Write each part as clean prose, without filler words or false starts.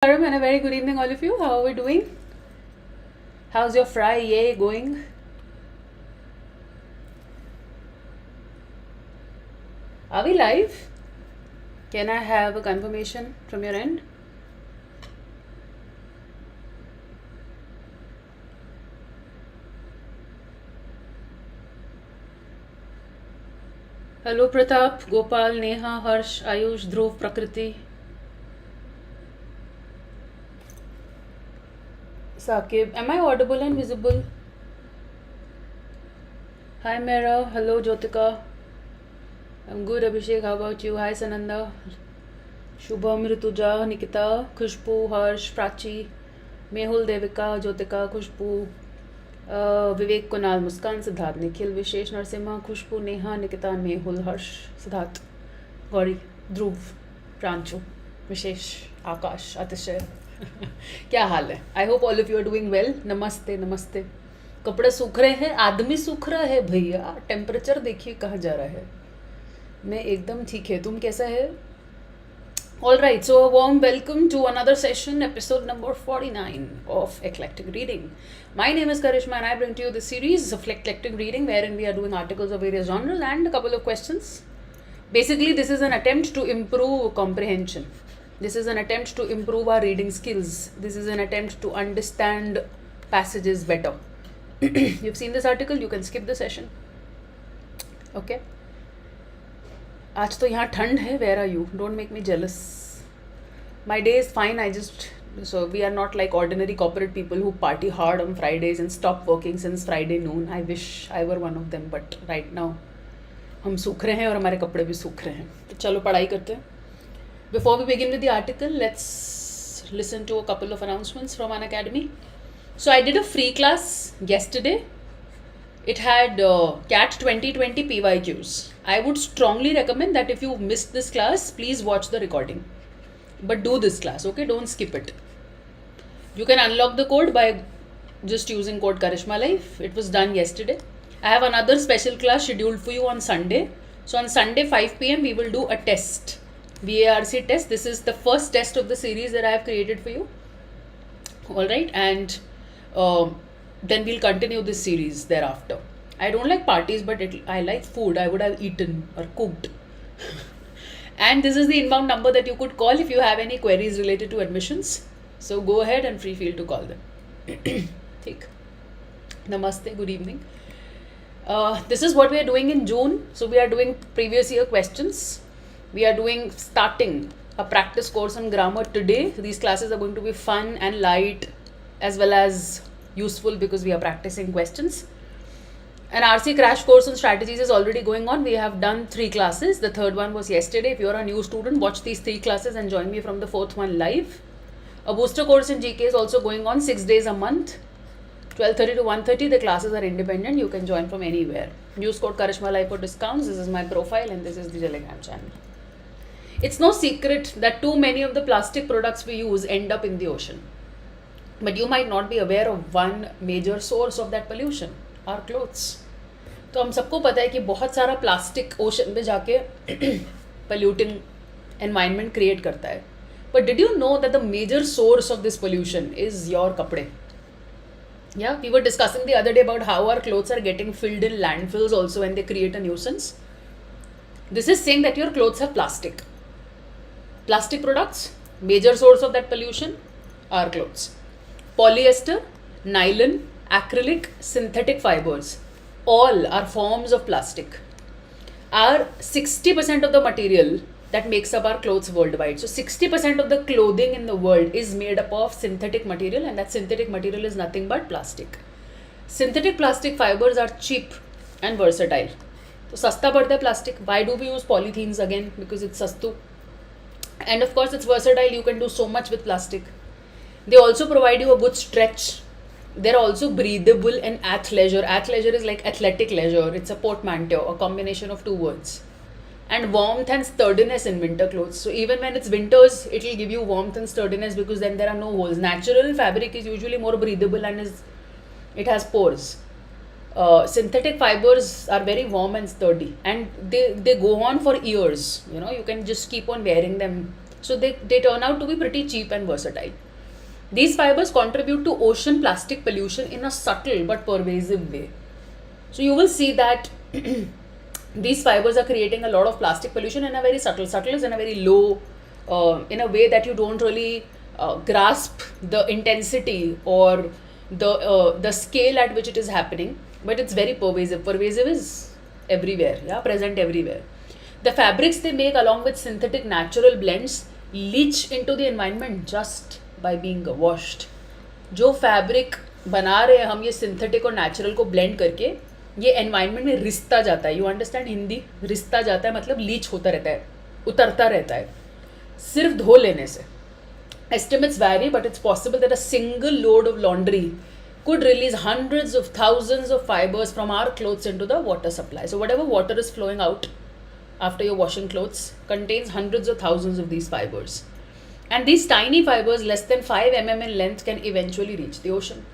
And a very good evening, all of you. How are we doing? How's your Friday going? Are we live? Can I have a confirmation from your end? Hello, Pratap, Gopal, Neha, Harsh, Ayush, Dhruv, Prakriti, Sakib. Am I audible and visible? Hi, Mera. Hello, Jyotika. I'm good, Abhishek. How about you? Hi, Sananda. Shubham, Rituja, Nikita, Khushbu, Harsh, Prachi, Mehul, Devika, Jyotika, Khushbu, विवेक कुणाल मुस्कान सिद्धार्थ निखिल विशेष नरसिम्हा खुशबू नेहा निकिता मेहुल हर्ष सिद्धार्थ गौरी ध्रुव प्रांशु विशेष आकाश अतिशय क्या हाल है? I hope all of you are doing well. नमस्ते नमस्ते. कपड़े सूख रहे हैं, आदमी सूख रहा है भैया. टेम्परेचर देखिए कहाँ जा रहा है. मैं एकदम ठीक है. तुम कैसा है? Alright, so a warm welcome to another session, episode number 49 of Eclectic Reading. My name is Karishma and I bring to you the series of Eclectic Reading wherein we are doing articles of various genres and a couple of questions. Basically, this is an attempt to improve comprehension. This is an attempt to improve our reading skills. This is an attempt to understand passages better. You've seen this article, you can skip the session. Okay. आज तो यहाँ ठंड है. Where are you? Don't make me jealous. My day is fine. I just so we are not like ordinary corporate people who party hard on Fridays and stop working since Friday noon. I wish I were one of them, but right now हम सूख रहे हैं और हमारे कपड़े भी सूख रहे हैं. तो चलो पढ़ाई करते हैं. Before we begin with the article, let's listen to a couple of announcements from Unacademy. So I did a free class yesterday. It had CAT 2020 PYQs. I would strongly recommend that if you missed this class, please watch the recording. But do this class, okay? Don't skip it. You can unlock the code by just using code Karishma Life. It was done yesterday. I have another special class scheduled for you on Sunday. So on Sunday 5 p.m. we will do a test. VARC test. This is the first test of the series that I have created for you. Alright, and then we'll continue this series thereafter. I don't like parties, but I like food. I would have eaten or cooked. And this is the inbound number that you could call if you have any queries related to admissions. So go ahead and free feel to call them. Take. Namaste, good evening. This is what we are doing in June. So we are doing previous year questions. We are doing starting a practice course on grammar today. These classes are going to be fun and light as well as useful because we are practicing questions. An RC crash course on strategies is already going on. We have done 3 classes. The third one was yesterday. If you're a new student, watch these 3 classes and join me from the 4th one live. A booster course in GK is also going on 6 days a month. 12:30 to 1:30. The classes are independent. You can join from anywhere. Use code Karishma Life for discounts. This is my profile and this is the Telegram channel. It's no secret that too many of the plastic products we use end up in the ocean. But you might not be aware of one major source of that pollution. Our clothes. तो हम सबको पता है कि बहुत सारा plastic ocean में जाके polluting environment create करता है. But did you know that the major source of this pollution is your कपड़े? Yeah, we were discussing the other day about how our clothes are getting filled in landfills also and they create a nuisance. This is saying that your clothes have plastic. Plastic products, major source of that pollution, are clothes. Polyester, nylon, acrylic, synthetic fibers, all are forms of plastic. Are 60% of the material that makes up our clothes worldwide. So 60% of the clothing in the world is made up of synthetic material, and that synthetic material is nothing but plastic. Synthetic plastic fibers are cheap and versatile. So सस्ता पड़ता है plastic. Why do we use polythenes again? Because it's सस्तू. And of course it's versatile. You can do so much with plastic. They also provide you a good stretch. They're also breathable and athleisure. Athleisure is like athletic leisure. It's a portmanteau, a combination of 2 words. And warmth and sturdiness in winter clothes. So even when it's winters, it will give you warmth and sturdiness because then there are no holes. Natural fabric is usually more breathable and it has pores. Synthetic fibers are very warm and sturdy, and they go on for years. You know, you can just keep on wearing them So they turn out to be pretty cheap and versatile. These fibers contribute to ocean plastic pollution in a subtle but pervasive way. So you will see that these fibers are creating a lot of plastic pollution in a very subtle is in a very low, in a way that you don't really grasp the intensity or the scale at which it is happening, but it's very pervasive. Pervasive is everywhere, yeah, present everywhere. The fabrics they make along with synthetic natural blends leach into the environment just by being washed. जो fabric बना रहे हैं हम ये synthetic और natural को blend करके, ये एनवायरनमेंट में रिश्ता जाता है. You understand Hindi? रिश्ता जाता है मतलब लीच होता रहता है, उतरता रहता है सिर्फ धो लेने से. Estimates vary, but it's possible that a single load of laundry could release hundreds of thousands of fibers from our clothes into the water supply. So whatever water is flowing out after you're washing clothes contains hundreds of thousands of these fibers. And these tiny fibers, less than 5 mm in length, can eventually reach the ocean.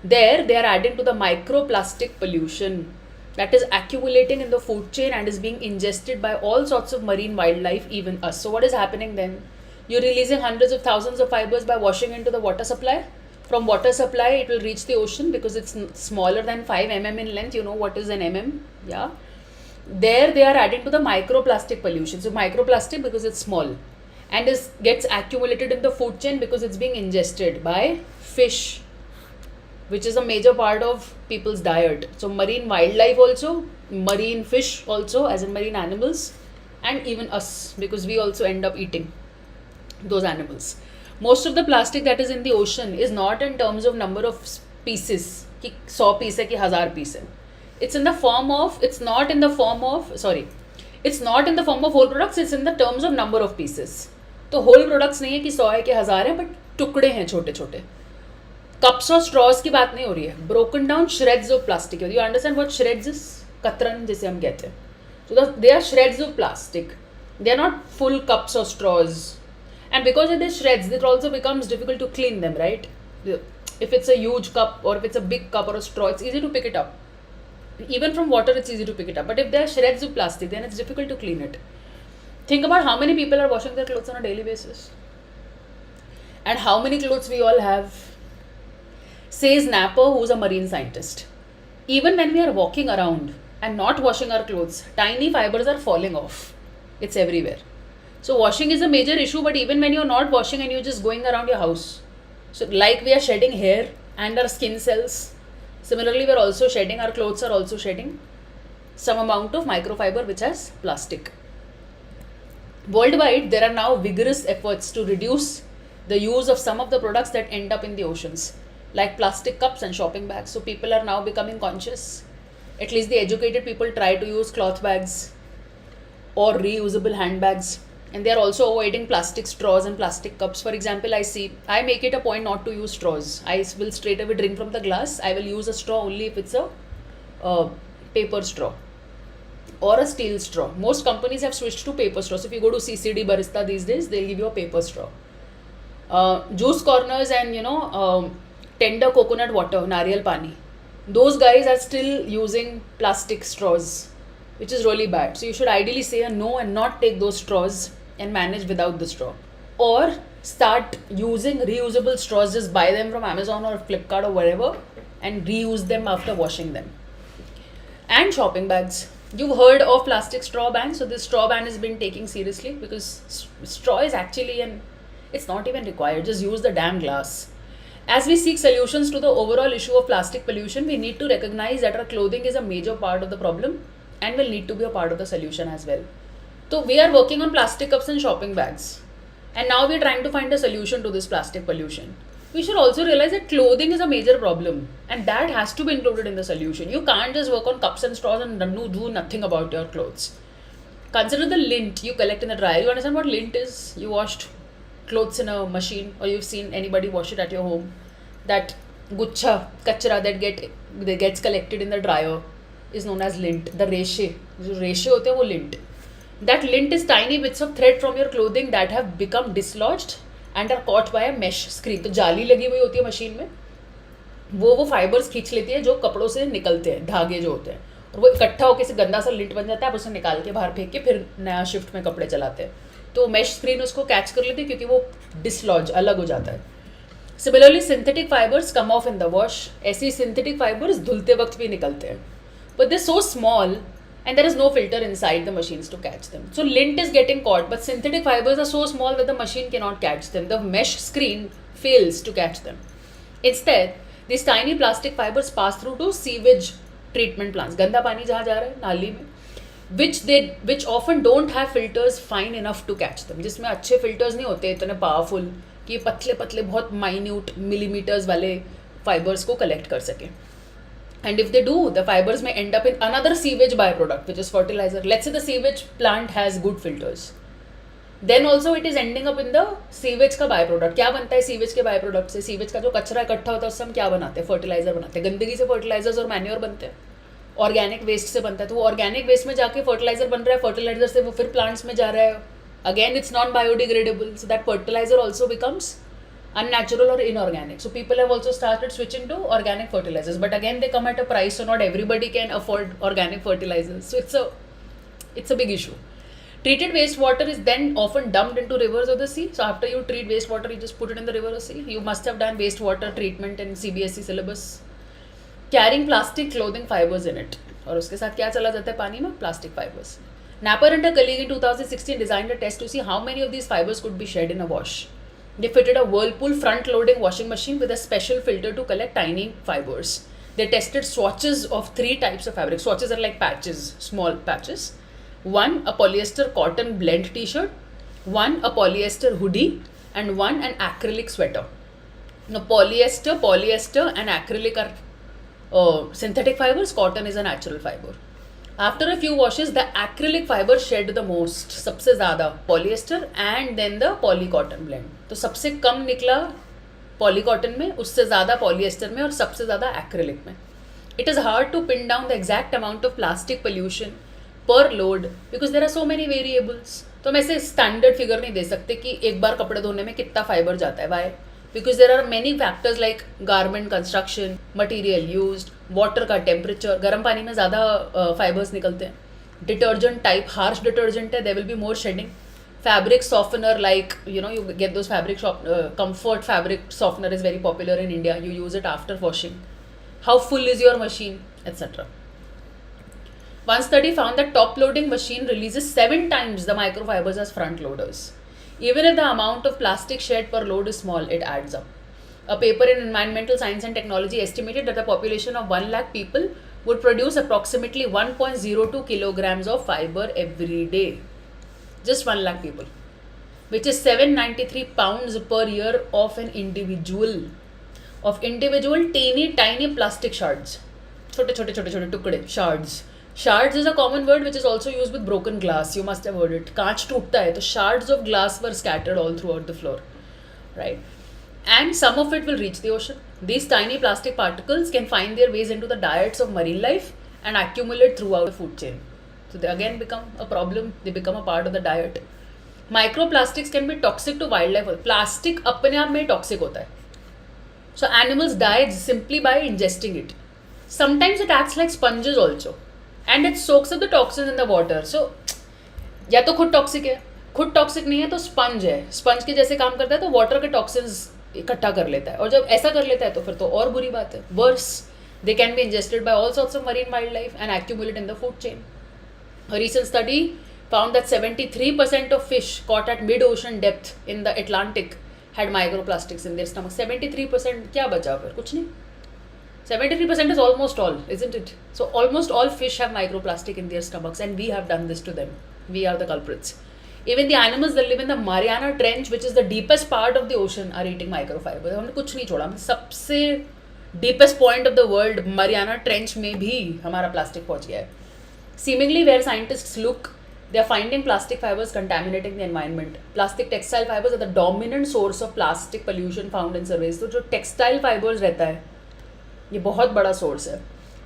There, they are adding to the microplastic pollution that is accumulating in the food chain and is being ingested by all sorts of marine wildlife, even us. So what is happening then? You're releasing hundreds of thousands of fibers by washing into the water supply. From water supply, it will reach the ocean because it's smaller than 5 mm in length. You know what is an mm? Yeah. There, they are adding to the microplastic pollution. So microplastic because it's small and gets accumulated in the food chain because it's being ingested by fish, which is a major part of people's diet. So marine wildlife also, marine fish also, as in marine animals, and even us, because we also end up eating those animals. Most of the plastic that is in the ocean is not in terms of number of pieces, कि 100 piece है कि 1000 piece है. It's in the form of, it's not in the form of whole products, it's in the terms of number of pieces. तो whole products नहीं है कि 100 है कि 1000 है, but टुकड़े हैं छोटे छोटे. कप्स और स्ट्रॉज की बात नहीं हो रही है. Broken down shreds of plastic. You understand what shreds is? कतरन जिसे हम कहते हैं. So they are shreds of plastic. They are not full cups or straws. And because it is shreds, it also becomes difficult to clean them, right? If it's a huge cup or if it's a big cup or a straw, it's easy to pick it up. Even from water, it's easy to pick it up. But if there are shreds of plastic, then it's difficult to clean it. Think about how many people are washing their clothes on a daily basis. And how many clothes we all have. Says Napper, who's a marine scientist. Even when we are walking around and not washing our clothes, tiny fibers are falling off. It's everywhere. So washing is a major issue, but even when you're not washing and you're just going around your house, so like we are shedding hair and our skin cells, similarly we are also shedding, our clothes are also shedding some amount of microfiber which has plastic. Worldwide, there are now vigorous efforts to reduce the use of some of the products that end up in the oceans, like plastic cups and shopping bags. So people are now becoming conscious. At least the educated people try to use cloth bags or reusable handbags. And they are also avoiding plastic straws and plastic cups. For example, I make it a point not to use straws. I will straight away drink from the glass. I will use a straw only if it's a paper straw or a steel straw. Most companies have switched to paper straws. If you go to CCD Barista these days, they'll give you a paper straw. Juice corners and tender coconut water, nariyal pani, those guys are still using plastic straws, which is really bad. So you should ideally say a no and not take those straws and manage without the straw, or start using reusable straws. Just buy them from Amazon or Flipkart or wherever and reuse them after washing them. And shopping bags. You've heard of plastic straw ban. So this straw ban has been taken seriously because straw is actually it's not even required. Just use the damn glass. As we seek solutions to the overall issue of plastic pollution, we need to recognize that our clothing is a major part of the problem and will need to be a part of the solution as well. So we are working on plastic cups and shopping bags, and now we are trying to find a solution to this plastic pollution. We should also realize that clothing is a major problem, and that has to be included in the solution. You can't just work on cups and straws and do nothing about your clothes. Consider the lint you collect in the dryer. You understand what lint is? You washed clothes in a machine, or you've seen anybody wash it at your home. That guchha, kachra that gets collected in the dryer is known as lint. The reshe, जो रेशे होते हैं वो lint. That lint is tiny bits of thread from your clothing that have become dislodged and are caught by a mesh screen. तो जाली लगी हुई होती है मशीन में, वो फाइबर्स खींच लेती है जो कपड़ों से निकलते हैं, धागे जो होते हैं, और वो इकट्ठा होकर से गंदा सा लिंट बन जाता है. आप उसे निकाल के बाहर फेंक के फिर नया शिफ्ट में कपड़े चलाते हैं. तो मैश स्क्रीन उसको कैच कर लेती है क्योंकि वो डिसलॉज अलग हो जाता है. Similarly synthetic fibres come of in the wash. ऐसे ही सिंथेटिक फाइबर्स धुलते वक्त भी निकलते हैं, but they so small and there is no filter inside the machines to catch them. So lint is getting caught, but synthetic fibers are so small that the machine cannot catch them. The mesh screen fails to catch them. Instead, these tiny plastic fibers pass through to sewage treatment plants. गंदा पानी जहाँ जा रहा है नाली में, which often don't have filters fine enough to catch them. जिसमें अच्छे filters नहीं होते इतने powerful कि पतले पतले बहुत minute millimeters वाले fibers को collect कर सके. And if they do, the fibers may end up in another sewage byproduct, which is fertilizer. Let's say the sewage plant has good filters. Then also it is ending up in the sewage का byproduct. क्या बनता है sewage के byproduct से? Sewage का जो कचरा इकट्ठा होता है उससे हम क्या बनाते हैं? Fertilizer बनाते हैं. गंदगी से fertilizers और manure बनते हैं. Organic waste से बनता है. तो वो organic waste में जाके fertilizer बन रहा है. Fertilizer से वो फिर plants में जा रहा है. Again, it's non-biodegradable. So that fertilizer also becomes unnatural or inorganic. So people have also started switching to organic fertilizers, but again they come at a price, so not everybody can afford organic fertilizers. So it's a big issue. Treated wastewater is then often dumped into rivers or the sea. So after you treat wastewater, you just put it in the river or sea. You must have done wastewater treatment in CBSE syllabus. Carrying plastic clothing fibers in it. और उसके साथ क्या चला जाता है पानी में? Plastic fibers. Napper and a colleague in 2016 designed a test to see how many of these fibers could be shed in a wash. They fitted a Whirlpool front-loading washing machine with a special filter to collect tiny fibers. They tested swatches of 3 types of fabric. Swatches are like patches, small patches. One, a polyester cotton blend t-shirt. One, a polyester hoodie. And one, an acrylic sweater. Now, polyester and acrylic are synthetic fibers. Cotton is a natural fiber. After a few washes, the acrylic fiber shed the most. सबसे ज़्यादा polyester and then the polycotton blend. तो सबसे कम निकला polycotton में, उससे ज़्यादा polyester में और सबसे ज़्यादा acrylic में. It is hard to pin down the exact amount of plastic pollution per load because there are so many variables. तो हम ऐसे standard figure नहीं दे सकते कि एक बार कपड़े धोने में कितना fiber जाता है. Why? Because there are many factors like garment construction, material used, water का temperature. गर्म पानी में ज़्यादा fibers निकलते हैं. Detergent type, harsh detergent है, there will be more shedding. Fabric softener, like you get those comfort fabric softener is very popular in India. You use it after washing. How full is your machine, etc. One study found that top loading machine releases 7 times the microfibers as front loaders. Even if the amount of plastic shed per load is small, it adds up. A paper in Environmental Science and Technology estimated that the population of 1 lakh people would produce approximately 1.02 kilograms of fiber every day. Just 1 lakh people. Which is 793 pounds per year of an individual. Of individual tiny plastic shards. Chote tukde, shards. Shards is a common word which is also used with broken glass. You must have heard it. कांच टूटता है तो shards of glass were scattered all throughout the floor, right? And some of it will reach the ocean. These tiny plastic particles can find their ways into the diets of marine life and accumulate throughout the food chain. So they again become a problem. They become a part of the diet. Microplastics can be toxic to wildlife. Plastic अपने आप में toxic होता है. So animals die simply by ingesting it. Sometimes it acts like sponges also. And it soaks up the toxins in the water. So या तो खुद toxic है, खुद टॉक्सिक नहीं है तो स्पंज है, स्पंज के जैसे काम करता है तो वाटर के टॉक्सिन्स इकट्ठा कर लेता है. और जब ऐसा कर लेता है तो फिर तो और बुरी बात है. Worse, they can be ingested by all sorts of marine wild life and accumulate in the food chain. A recent study found that 73% of fish caught at mid-ocean depth in the Atlantic had microplastics in their stomach. 73% क्या बचा फिर? कुछ नहीं. 73% is almost all, isn't it? So almost all fish have microplastic in their stomachs and we have done this to them. We are the culprits. Even the animals that live in the Mariana Trench, which is the deepest part of the ocean, are eating microfibers. हमने कुछ नहीं छोड़ा. सबसे deepest point of the world, Mariana Trench में भी हमारा plastic पहुँच गया है. Seemingly where scientists look, they are finding plastic fibers contaminating the environment. Plastic textile fibers are the dominant source of plastic pollution found in surveys. तो जो textile fibers रहता है ये बहुत बड़ा सोर्स है.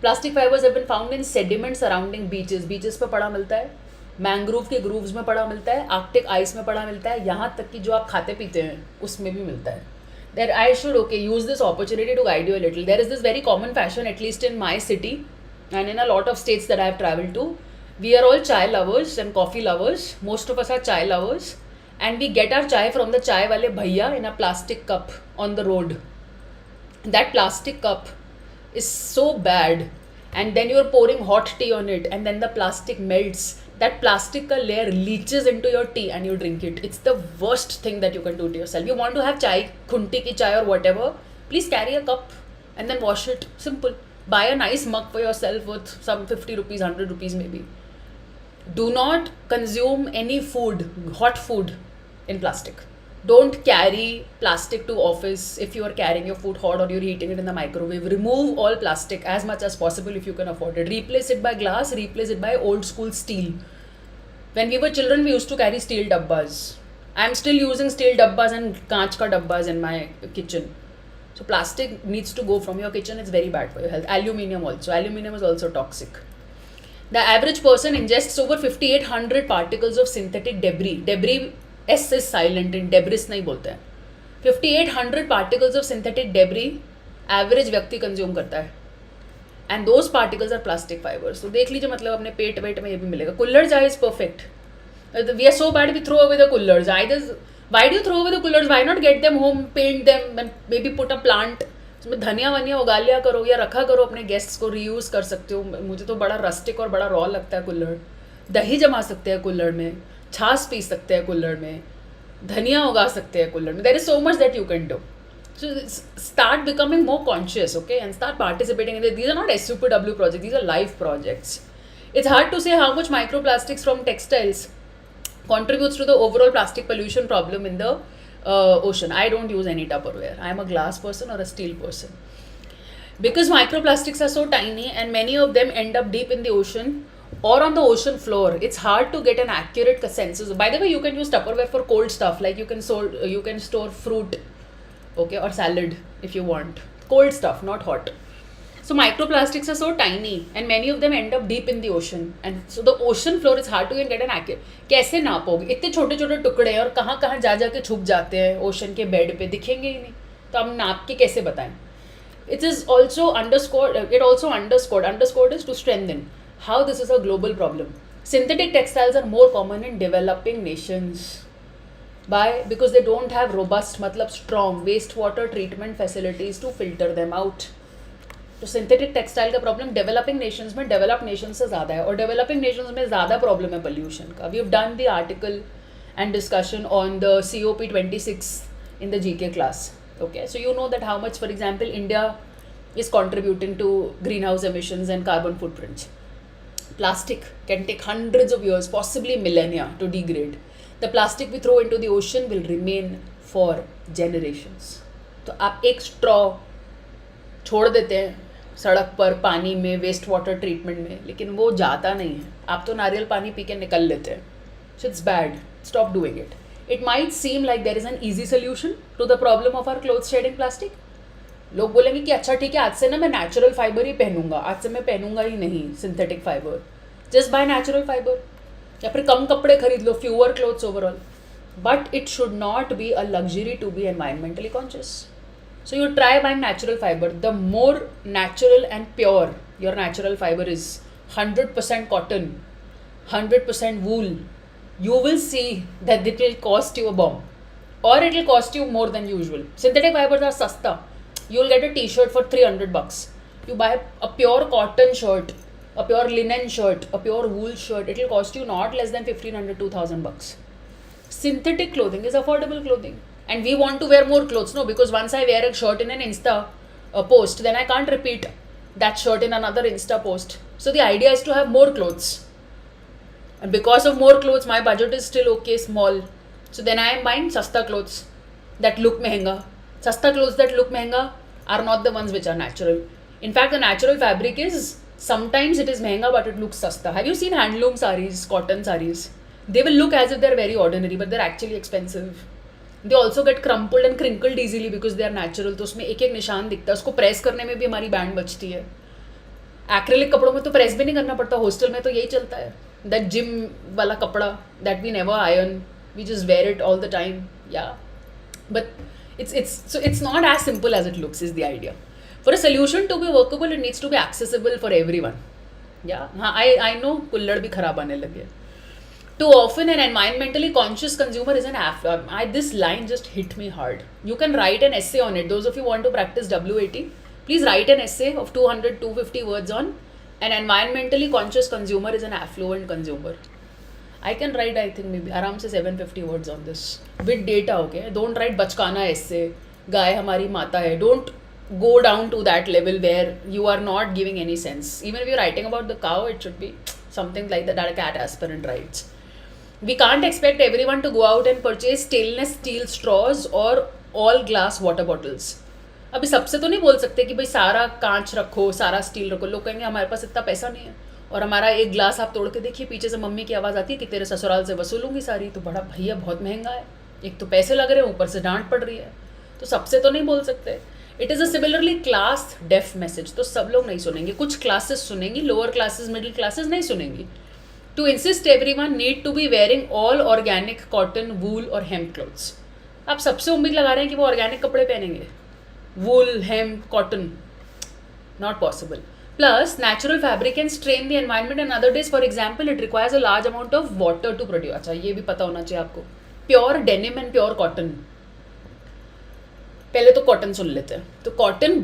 Plastic fibres have been found in sediment surrounding beaches पे पड़ा मिलता है, मैंग्रोव के ग्रूव्स में पड़ा मिलता है, आर्कटिक आइस में पड़ा मिलता है, यहाँ तक कि जो आप खाते पीते हैं उसमें भी मिलता है. There I should use this opportunity to guide you a little. There is this very common fashion at least in my city and in a lot of states that I have travelled to. We are all chai lovers and coffee lovers. Most of us are chai lovers and we get our chai from the chai wale bhaiya in a plastic cup on the road. That plastic cup is so bad, and then you're pouring hot tea on it, and then the plastic melts. That plastic layer leaches into your tea and you drink it. It's the worst thing that you can do to yourself. You want to have chai, khunti ki chai or whatever, please carry a cup and then wash it. Simple. Buy a nice mug for yourself worth some 50 rupees, 100 rupees maybe. Do not consume any food, hot food, in plastic. Don't carry plastic to office if you are carrying your food hot or you're heating it in the microwave. Remove all plastic as much as possible if you can afford it. Replace it by glass, replace it by old school steel. When we were children, we used to carry steel dabbas. I'm still using steel dabbas and kaanch ka dabbas in my kitchen. So plastic needs to go from your kitchen. It's very bad for your health. Aluminium also. Aluminium is also toxic. The average person ingests over 5,800 particles of synthetic debris. Debris, S is silent in debris नहीं बोलते हैं. 5,800 particles of synthetic debris average व्यक्ति consume करता है. And those particles are plastic fibers. तो देख लीजिए, मतलब अपने पेट वेट में ये भी मिलेगा. कुल्हड़ चाय is perfect. We are so bad we throw away the kullers. Why do you throw away the kullers? Why not get them home, paint them, and maybe put a plant? उसमें धनिया वनिया उगा लिया करो या रखा करो, अपने गेस्ट्स को रीयूज़ कर सकते हो. मुझे तो बड़ा रस्टिक और बड़ा रॉ लगता है कुल्हड़. दही जमा सकते हैं कुल्हड़ में, छाछ पी सकते हैं कुल्हड़ में, धनिया उगा सकते हैं कुल्हड़ में. There is so much that you can do. So start becoming more conscious, okay, and start participating in it. These are not SUPW projects, these are life projects. It's hard to say how much microplastics from textiles contributes to the overall plastic pollution problem in the ocean. I don't use any Tupperware. I am a glass person or a steel person. Because microplastics are so tiny and many of them end up deep in the ocean or on the ocean floor, it's hard to get an accurate consensus. By the way, you can use Tupperware for cold stuff, like you can store fruit, okay, or salad if you want. Cold stuff, not hot. So microplastics are so tiny and many of them end up deep in the ocean. And so the ocean floor is hard to even get an accurate. कैसे नापोगे? इतने छोटे छोटे टुकड़े हैं और कहाँ कहाँ जा के छुप जाते हैं ओशन के बेड पे, दिखेंगे ही नहीं. तो हम नाप के कैसे बताएं? It is also underscored is to strengthen how this is a global problem. Synthetic textiles are more common in developing nations. Because they don't have robust, matlab strong wastewater treatment facilities to filter them out. तो synthetic textile का problem developing Nations में, developed Nations से ज़्यादा है, और developing Nations में ज़्यादा problem है पोल्यूशन का. We have done the article and discussion on the COP26 in the GK class. Okay, so you know that how much, for example, India is contributing to greenhouse emissions and carbon footprints. Plastic can take hundreds of years, possibly millennia, to degrade. The plastic we throw into the ocean will remain for generations. तो आप एक straw छोड़ देते हैं सड़क पर, पानी में, वेस्ट वाटर ट्रीटमेंट में, लेकिन वो जाता नहीं है. आप तो नारियल पानी पी के निकल लेते हैं. So it's bad. Stop doing it. It might seem like there is an easy solution to the problem of our clothes shedding plastic. लोग बोलेंगे कि अच्छा ठीक है, आज से ना मैं नेचुरल फाइबर ही पहनूंगा, आज से मैं पहनूंगा ही नहीं synthetic fibre. Just buy natural fibre, या फिर कम कपड़े खरीद लो, fewer clothes overall. But it should not be a luxury to be environmentally conscious. So you try buying natural fibre. The more natural and pure your natural fibre is, 100% cotton, 100% wool, you will see that it will cost you a bomb, or it will cost you more than usual. Synthetic fibers are sasta. You will get a t-shirt for $300. You buy a pure cotton shirt, a pure linen shirt, a pure wool shirt, it will cost you not less than $1,500, $2,000. Synthetic clothing is affordable clothing, and we want to wear more clothes. No, because once I wear a shirt in an Insta post, then I can't repeat that shirt in another Insta post. So the idea is to have more clothes. And because of more clothes, my budget is still okay, small. So then I am buying sasta clothes that look mehenga. Sasta clothes that look mehenga are not the ones which are natural. In fact, the natural fabric is, sometimes it is mehenga but it looks sasta. Have you seen handloom sarees, cotton sarees? They will look as if they're very ordinary, but they're actually expensive. They also get crumpled and crinkled easily because they are natural. तो उसमें एक एक निशान दिखता है. उसको press करने में भी हमारी बैंड बचती है. एक्रेलिक कपड़ों में तो प्रेस भी नहीं करना पड़ता. हॉस्टल में तो यही चलता है. That gym wala kapda that we never iron, we just wear it all the time. Yeah, but it's not as simple as it looks, is the idea. For a solution to be workable, it needs to be accessible for everyone. Yeah, I know kullad bhi kharab aane lage. Too often, an environmentally conscious consumer is an this line just hit me hard. You can write an essay on it. Those of you who want to practice WAT, please write an essay of 200, 250 words on an environmentally conscious consumer is an affluent consumer. I can write, I think, maybe around 750 words on this with data, okay? Don't write bachkana essay, गाय हमारी माता है. Don't go down to that level where you are not giving any sense. Even if you're writing about the cow, it should be something like that a cat aspirant writes. We can't expect everyone to go out and purchase stainless steel straws or all glass water bottles. अभी सबसे तो नहीं बोल सकते कि भाई सारा कांच रखो, सारा स्टील रखो. लोग कहेंगे हमारे पास इतना पैसा नहीं है और हमारा एक ग्लास आप तोड़ के देखिए, पीछे से मम्मी की आवाज़ आती है कि तेरे ससुराल से वसूलूंगी सारी. तो बड़ा भैया बहुत महंगा है, एक तो पैसे लग रहे हैं, ऊपर से डांट पड़ रही है. तो सबसे तो नहीं बोल सकते. It is a similarly class deaf message. तो सब लोग नहीं सुनेंगे, कुछ क्लासेस सुनेंगी, लोअर क्लासेस मिडिल क्लासेस नहीं सुनेंगी. To insist everyone need to be wearing all organic cotton wool or hemp clothes. आप सबसे उम्मीद लगा रहे हैं कि वो ऑर्गेनिक कपड़े पहनेंगे, wool hemp cotton, not possible. Plus, natural fabric can strain the environment in other days. For example, it requires a large amount of water to produce. अच्छा, ये भी पता होना चाहिए आपको. Pure denim and pure cotton. पहले तो cotton सुन लेते हैं. तो कॉटन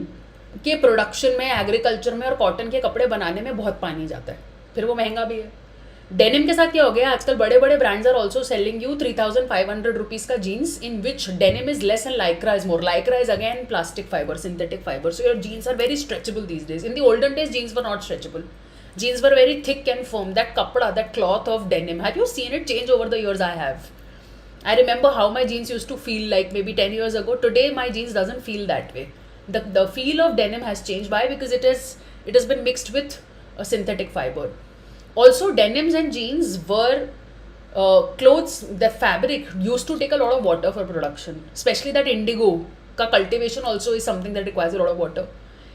के प्रोडक्शन में, एग्रीकल्चर में और कॉटन के कपड़े बनाने में बहुत पानी जाता है, फिर वो महंगा भी है. डेनिम के साथ क्या हो गया, आजकल बड़े बड़े brands are also selling you 3500 rupees का jeans in which denim is less and Lycra is more. Lycra is again plastic fibre, synthetic fibre. So your jeans are very stretchable these days. In the olden days jeans were not stretchable. Jeans were very thick and firm. That kapda, that cloth of denim. Have you seen it change over the years? I have. I remember how my jeans used to feel like maybe 10 years ago. Today my jeans doesn't feel that way. The feel of denim has changed. Why? Because it has been mixed with a synthetic fiber. Also, denims and jeans were clothes. The fabric used to take a lot of water for production. Especially that indigo ka cultivation also is something that requires a lot of water.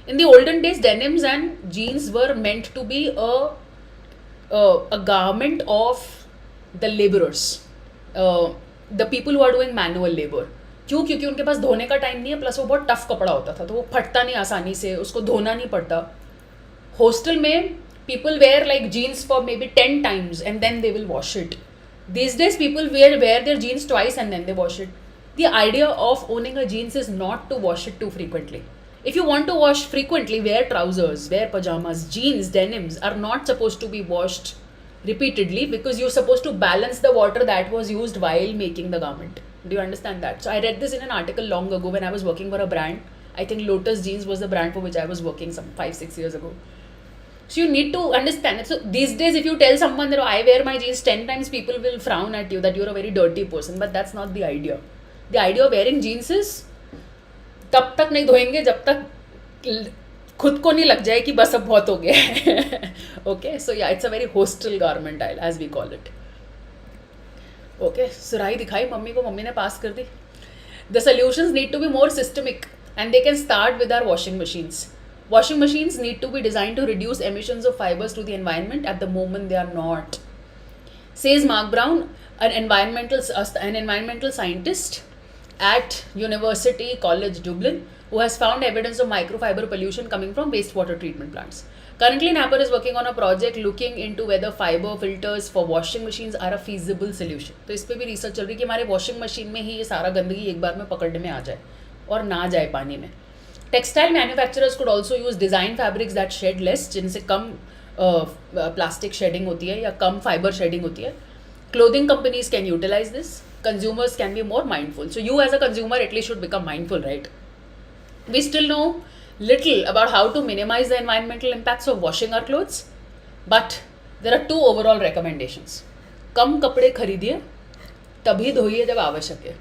In the olden days, denims and jeans were meant to be a garment of the laborers, the people who are doing manual labor. क्यों? क्योंकि उनके पास धोने का time नहीं है, plus वो बहुत tough कपड़ा होता था, तो वो फटता नहीं आसानी से, उसको धोना नहीं पड़ता. हॉस्टल में people wear like jeans for maybe 10 times and then they will wash it. These days people wear their jeans twice and then they wash it. The idea of owning a jeans is not to wash it too frequently. If you want to wash frequently, wear trousers, wear pajamas. Jeans, denims are not supposed to be washed repeatedly because you're supposed to balance the water that was used while making the garment. Do you understand that? So I read this in an article long ago when I was working for a brand. I think Lotus Jeans was the brand for which I was working some 5-6 years ago. So you need to understand it. So these days if you tell someone that I wear my jeans 10 times, people will frown at you that you're a very dirty person. But that's not the idea. The idea of wearing jeans is तब तक नहीं धोएंगे जब तक खुद को नहीं लग जाए कि बस अब बहुत हो गया है. Okay, so yeah, it's a very hostile garment as we call it. Okay, सुराही दिखाई मम्मी को, मम्मी ने पास कर दी. The solutions need to be more systemic and they can start with our washing machines. Washing machines need to be designed to reduce emissions of fibers to the environment. At the moment, they are not. Says Mark Brown, an environmental scientist at University College Dublin, who has found evidence of microfiber pollution coming from wastewater treatment plants. Currently, Napper is working on a project looking into whether fiber filters for washing machines are a feasible solution. तो इस पर भी research चल रही है कि हमारे washing machine में ही ये सारा गंदगी एक बार में पकड़ने में आ जाए और ना जाए पानी में. Textile manufacturers could also use design fabrics that shed less, जिनसे कम प्लास्टिक शेडिंग होती है या कम फाइबर शेडिंग होती है. Clothing companies can utilize this. Consumers can be more mindful. So you as a consumer at least should become mindful, right? We still know little about how to minimize the environmental impacts of washing our clothes, but there are 2 overall recommendations. कम कपड़े खरीदिए, तभी धोइए जब आवश्यक है.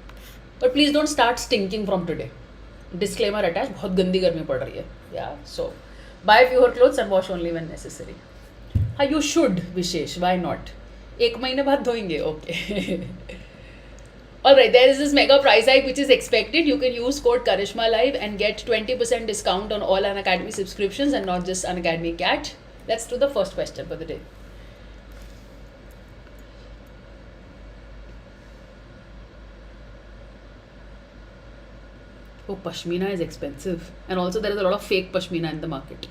But please don't start stinking from today. Disclaimer attached, बहुत गंदी गर्मी पड़ रही है. Yeah, so buy fewer clothes and wash only when necessary. हाँ, you should, wishes, why not? 1 महीने बाद धोएंगे, okay. Alright, there is this mega price hike which is expected. You can use code Karishma Live and get 20% discount on all Unacademy subscriptions and not just Unacademy Cat. Let's do the first question for the day. Oh, Pashmina is expensive. And also there is a lot of fake Pashmina in the market.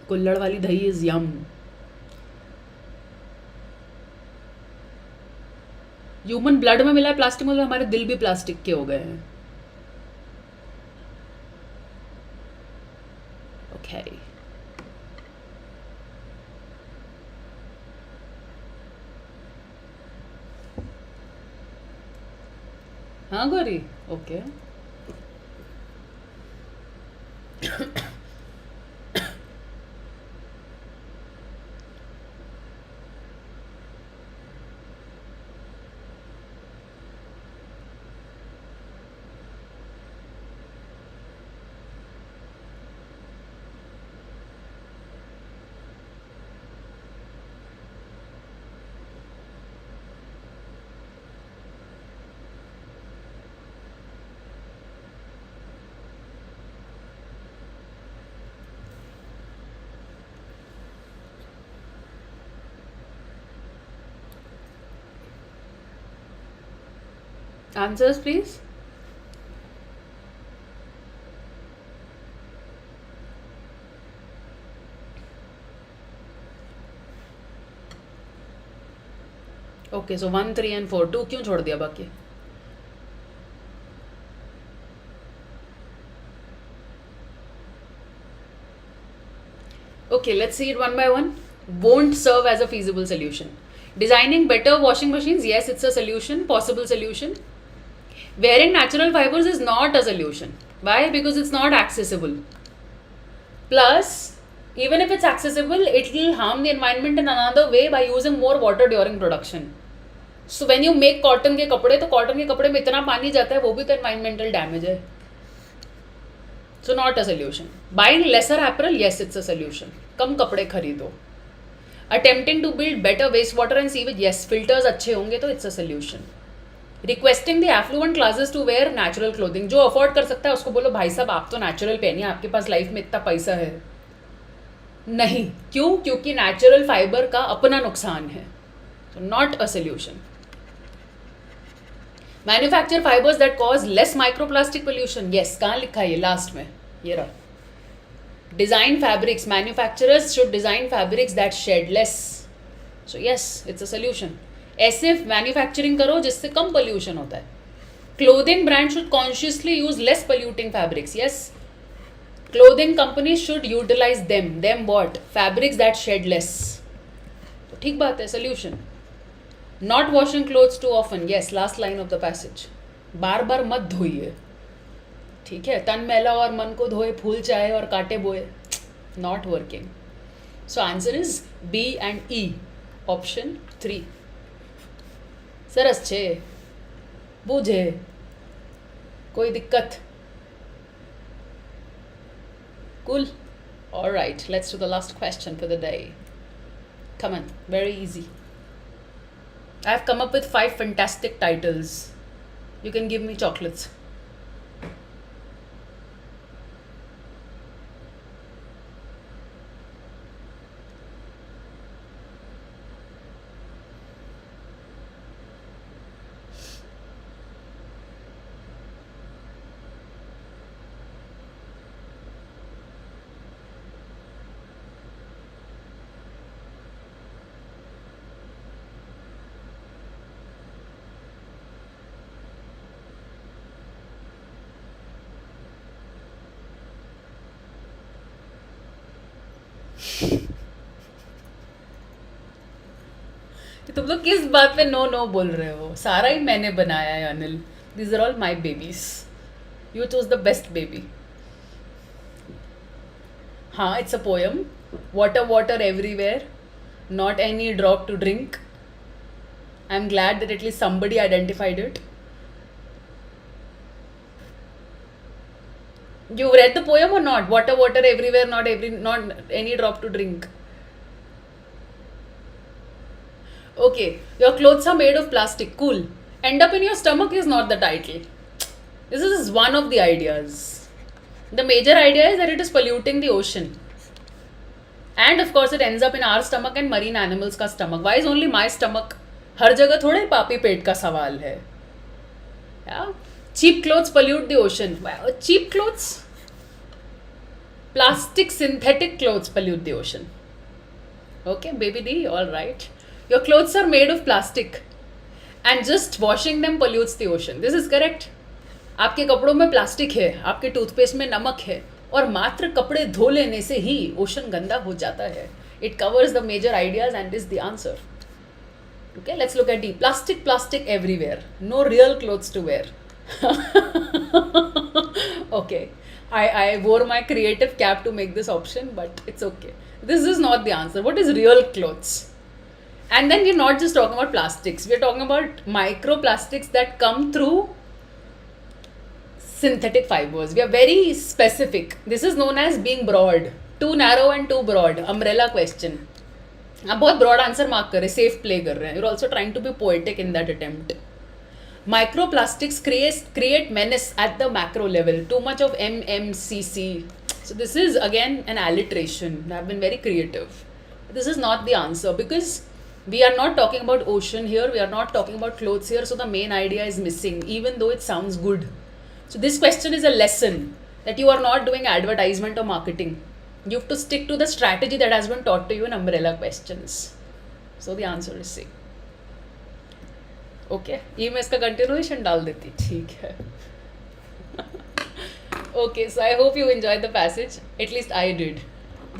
कुल्हड़ वाली दही is Yama. Human blood में मिला है plastic, मतलब हमारे दिल भी प्लास्टिक के हो गए हैं. ओके. हाँ Gauri. Okay. Answers, please. Okay, so 1, 3 and 4. 2 क्यों छोड़ दिया बाकी? Okay, let's see it one by one. Won't serve as a feasible solution. Designing better washing machines, yes, it's a solution, possible solution. Wearing natural fibers is not a solution. Why? Because it's not accessible. Plus, even if it's accessible, it will harm the environment in another way by using more water during production. So when you make cotton के कपड़े, तो cotton के कपड़े में इतना पानी जाता है, वो भी तो environmental damage है. So not a solution. Buying lesser apparel, yes, it's a solution. कम कपड़े खरीदो. Attempting to build better wastewater and sewage, yes, filters अच्छे होंगे तो it's a solution. Requesting the affluent classes to wear natural clothing. जो afford कर सकता है उसको बोलो भाई साहब आप तो नेचुरल पहनिए, आपके पास लाइफ में इतना पैसा है. नहीं, क्यों? क्योंकि नेचुरल फाइबर का अपना नुकसान है. So not a solution. Manufacture fibers that cause less microplastic pollution. Yes, कहाँ लिखा है ये? लास्ट में ये रहा. Design fabrics. Manufacturers should design fabrics that shed less. So yes, it's a solution. ऐसे मैन्युफैक्चरिंग करो जिससे कम पोल्यूशन होता है. Clothing brands should consciously use less polluting fabrics. Yes, clothing companies should utilize them. Them what? Fabrics that shed less. तो ठीक बात है, solution. Not washing clothes too often. Yes, last line of the passage. बार बार मत धोइए. ठीक है, तन मैला और मन को धोए, फूल चाहे और काटे बोए. Not working. So answer is B and E. Option 3. सरस छे, बूझे, कोई दिक्कत? Cool. All right, let's do the last question for the day. Come on, very easy. I've come up with 5 fantastic titles. You can give me chocolates. तुम लोग किस बात पे no no बोल रहे हो? सारा ही मैंने बनाया है Anil. These are all my babies. You chose the best baby. हाँ, it's a poem. Water, water everywhere. Not any drop to drink. I'm glad that at least somebody identified it. You read the poem or not? Water, water everywhere. Not any drop to drink. Okay, your clothes are made of plastic. Cool. End up in your stomach is not the title. This is one of the ideas. The major idea is that it is polluting the ocean. And of course it ends up in our stomach and marine animals का stomach. Why is only my stomach? हर जगह थोड़े पापी पेट का सवाल है. Yeah? Cheap clothes pollute the ocean. Wow, cheap clothes? Plastic synthetic clothes pollute the ocean. Okay, baby D, all right. Your clothes are made of plastic and just washing them pollutes the ocean. This is correct. आपके कपड़ों में plastic है, आपके toothpaste में नमक है, और मात्र कपड़े धो लेने से ही ओशन गंदा हो जाता है. It covers the major ideas and is the answer. Okay, let's look at D. Plastic, plastic everywhere. No real clothes to wear. Okay, I wore my creative cap to make this option, but it's okay. This is not the answer. What is real clothes? And then we're not just talking about plastics. We're talking about microplastics that come through synthetic fibers. We are very specific. This is known as being broad. Too narrow and too broad. Umbrella question. आप बहुत broad answer mark कर रहे हैं, safe play कर रहे हैं. You're also trying to be poetic in that attempt. Microplastics create menace at the macro level. Too much of MMCC. So this is again an alliteration. I've been very creative. This is not the answer because we are not talking about ocean here. We are not talking about clothes here. So the main idea is missing, even though it sounds good. So this question is a lesson that you are not doing advertisement or marketing. You have to stick to the strategy that has been taught to you in umbrella questions. So the answer is C. Okay, ये मैं इसका continuation डाल देती. ठीक है. Okay, so I hope you enjoyed the passage. At least I did.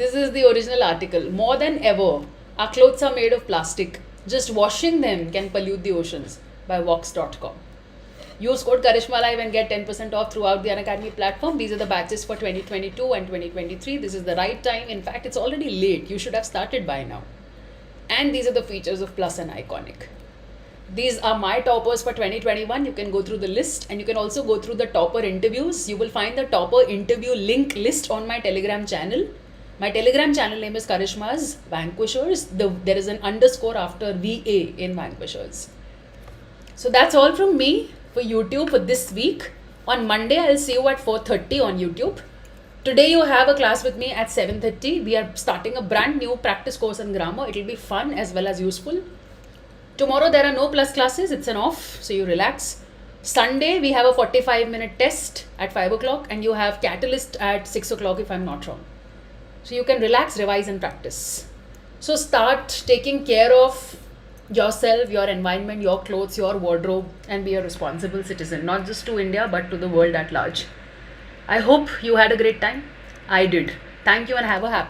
This is the original article. More than ever, our clothes are made of plastic. Just washing them can pollute the oceans. By Vox.com. Use code Karishma Live and get 10% off throughout the Unacademy platform. These are the batches for 2022 and 2023. This is the right time. In fact, it's already late. You should have started by now. And these are the features of Plus and Iconic. These are my toppers for 2021. You can go through the list and you can also go through the topper interviews. You will find the topper interview link list on my Telegram channel. My Telegram channel name is Karishma's Vanquishers. There is an underscore after VA in Vanquishers. So that's all from me for YouTube for this week. On Monday, I'll see you at 4:30 on YouTube. Today you have a class with me at 7:30. We are starting a brand new practice course on grammar. It will be fun as well as useful. Tomorrow there are no plus classes, it's an off, so you relax. Sunday we have a 45-minute test at 5 o'clock and you have Catalyst at 6 o'clock if I'm not wrong. So you can relax, revise and practice. So start taking care of yourself, your environment, your clothes, your wardrobe and be a responsible citizen, not just to India but to the world at large. I hope you had a great time. I did. Thank you and have a happy